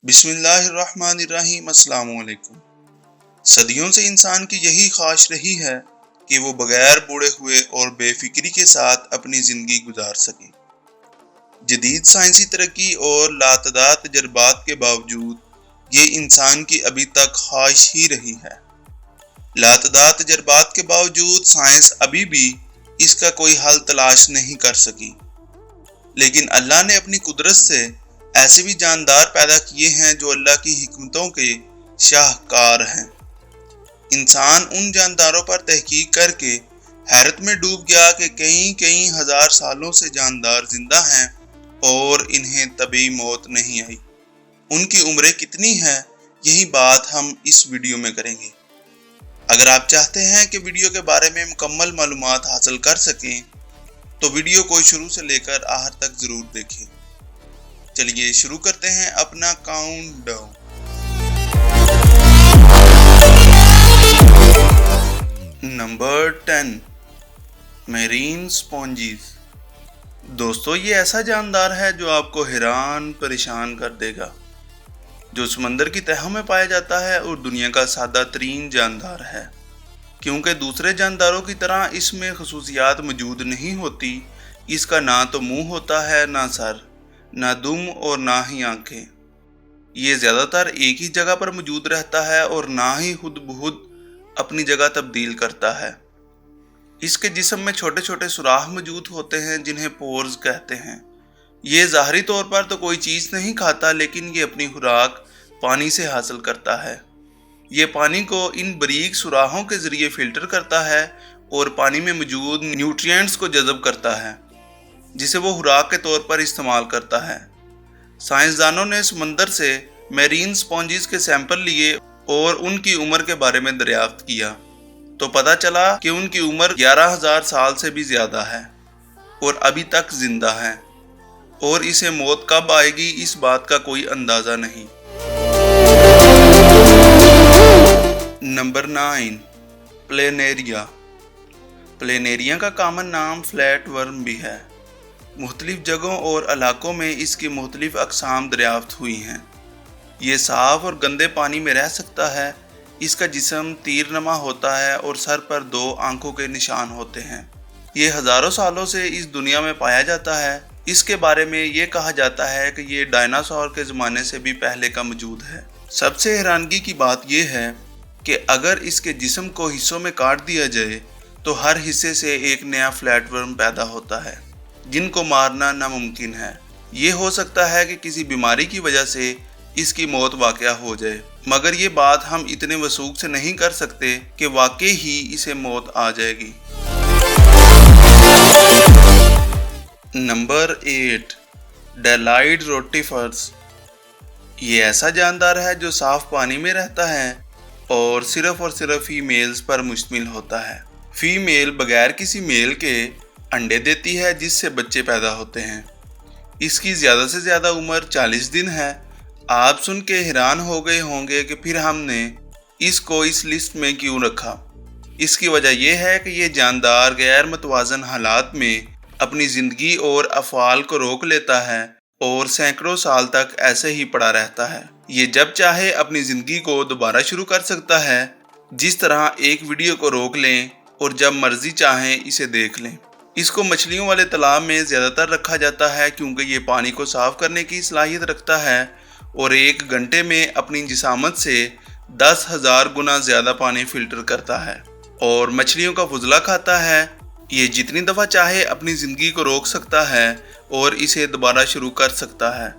بسم اللہ الرحمن الرحیم۔ السلام علیکم۔ صدیوں سے انسان کی یہی خواہش رہی ہے کہ وہ بغیر بوڑھے ہوئے اور بے فکری کے ساتھ اپنی زندگی گزار سکے۔ جدید سائنسی ترقی اور لاتعداد تجربات کے باوجود یہ انسان کی ابھی تک خواہش ہی رہی ہے۔ لاتعداد تجربات کے باوجود سائنس ابھی بھی اس کا کوئی حل تلاش نہیں کر سکی، لیکن اللہ نے اپنی قدرت سے ایسے بھی جاندار پیدا کیے ہیں جو اللہ کی حکمتوں کے شاہکار ہیں۔ انسان ان جانداروں پر تحقیق کر کے حیرت میں ڈوب گیا کہ کئی ہزار سالوں سے جاندار زندہ ہیں اور انہیں طبیعی موت نہیں آئی۔ ان کی عمریں کتنی ہیں، یہی بات ہم اس ویڈیو میں کریں گے۔ اگر آپ چاہتے ہیں کہ ویڈیو کے بارے میں مکمل معلومات حاصل کر سکیں تو ویڈیو کو شروع سے لے کر آخر تک ضرور دیکھیں۔ چلیے شروع کرتے ہیں اپنا count down. Number 10، marine sponges. دوستو، یہ ایسا جاندار ہے جو آپ کو حیران پریشان کر دے گا، جو سمندر کی تہوں میں پایا جاتا ہے اور دنیا کا سادہ ترین جاندار ہے۔ کیونکہ دوسرے جانداروں کی طرح اس میں خصوصیات موجود نہیں ہوتی، اس کا نہ تو منہ ہوتا ہے، نہ سر، نہ دم اور نہ ہی آنکھیں۔ یہ زیادہ تر ایک ہی جگہ پر موجود رہتا ہے اور نہ ہی خود بخود اپنی جگہ تبدیل کرتا ہے۔ اس کے جسم میں چھوٹے چھوٹے سوراخ موجود ہوتے ہیں جنہیں پورز کہتے ہیں۔ یہ ظاہری طور پر تو کوئی چیز نہیں کھاتا، لیکن یہ اپنی خوراک پانی سے حاصل کرتا ہے۔ یہ پانی کو ان باریک سوراخوں کے ذریعے فلٹر کرتا ہے اور پانی میں موجود نیوٹرینٹس کو جذب کرتا ہے، جسے وہ خوراک کے طور پر استعمال کرتا ہے۔ سائنسدانوں نے سمندر سے میرین اسپونجز کے سیمپل لیے اور ان کی عمر کے بارے میں دریافت کیا، تو پتہ چلا کہ ان کی عمر 11,000 سال سے بھی زیادہ ہے اور ابھی تک زندہ ہیں، اور اسے موت کب آئے گی اس بات کا کوئی اندازہ نہیں۔ نمبر 9، پلینیریا۔ پلینیریا کا کامن نام فلیٹ ورم بھی ہے۔ مختلف جگہوں اور علاقوں میں اس کی مختلف اقسام دریافت ہوئی ہیں۔ یہ صاف اور گندے پانی میں رہ سکتا ہے۔ اس کا جسم تیر نما ہوتا ہے اور سر پر 2 آنکھوں کے نشان ہوتے ہیں۔ یہ ہزاروں سالوں سے اس دنیا میں پایا جاتا ہے۔ اس کے بارے میں یہ کہا جاتا ہے کہ یہ ڈائناسور کے زمانے سے بھی پہلے کا موجود ہے۔ سب سے حیرانگی کی بات یہ ہے کہ اگر اس کے جسم کو حصوں میں کاٹ دیا جائے تو ہر حصے سے ایک نیا فلیٹ ورم پیدا ہوتا ہے، جن کو مارنا ناممکن ہے۔ یہ ہو سکتا ہے کہ کسی بیماری کی وجہ سے اس کی موت واقع ہو جائے، مگر یہ بات ہم اتنے وثوق سے نہیں کر سکتے کہ واقعی ہی اسے موت آ جائے گی۔ نمبر 8، ڈیلائیڈ روٹیفرز۔ یہ ایسا جاندار ہے جو صاف پانی میں رہتا ہے اور صرف فیمیلز پر مشتمل ہوتا ہے۔ فیمیل بغیر کسی میل کے انڈے دیتی ہے، جس سے بچے پیدا ہوتے ہیں۔ اس کی زیادہ سے زیادہ عمر 40 دن ہے۔ آپ سن کے حیران ہو گئے ہوں گے کہ پھر ہم نے اس کو اس لسٹ میں کیوں رکھا۔ اس کی وجہ یہ ہے کہ یہ جاندار غیر متوازن حالات میں اپنی زندگی اور افعال کو روک لیتا ہے اور سینکڑوں سال تک ایسے ہی پڑا رہتا ہے۔ یہ جب چاہے اپنی زندگی کو دوبارہ شروع کر سکتا ہے، جس طرح ایک ویڈیو کو روک لیں اور جب مرضی چاہیں اسے دیکھ لیں۔ اس کو مچھلیوں والے تالاب میں زیادہ تر رکھا جاتا ہے کیونکہ یہ پانی کو صاف کرنے کی صلاحیت رکھتا ہے اور 1 گھنٹے میں اپنی جسامت سے 10,000 گنا زیادہ پانی فلٹر کرتا ہے اور مچھلیوں کا فضلہ کھاتا ہے۔ یہ جتنی دفعہ چاہے اپنی زندگی کو روک سکتا ہے اور اسے دوبارہ شروع کر سکتا ہے۔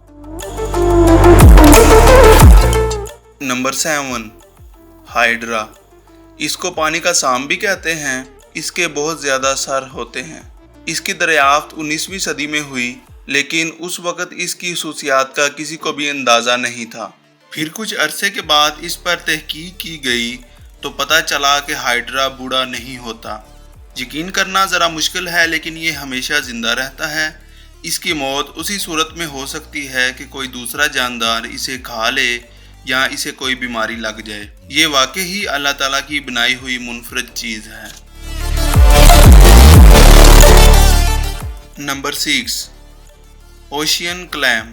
Number 7، hydra. اس کو پانی کا سانپ بھی کہتے ہیں۔ اس کے بہت زیادہ سر ہوتے ہیں۔ اس کی دریافت 19ویں صدی میں ہوئی، لیکن اس وقت اس کی خصوصیات کا کسی کو بھی اندازہ نہیں تھا۔ پھر کچھ عرصے کے بعد اس پر تحقیق کی گئی تو پتہ چلا کہ ہائیڈرا بوڑھا نہیں ہوتا۔ یقین کرنا ذرا مشکل ہے، لیکن یہ ہمیشہ زندہ رہتا ہے۔ اس کی موت اسی صورت میں ہو سکتی ہے کہ کوئی دوسرا جاندار اسے کھا لے یا اسے کوئی بیماری لگ جائے۔ یہ واقعی ہی اللہ تعالیٰ کی بنائی ہوئی منفرد چیز ہے۔ نمبر 6، اوشین کلیم۔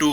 2,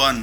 1,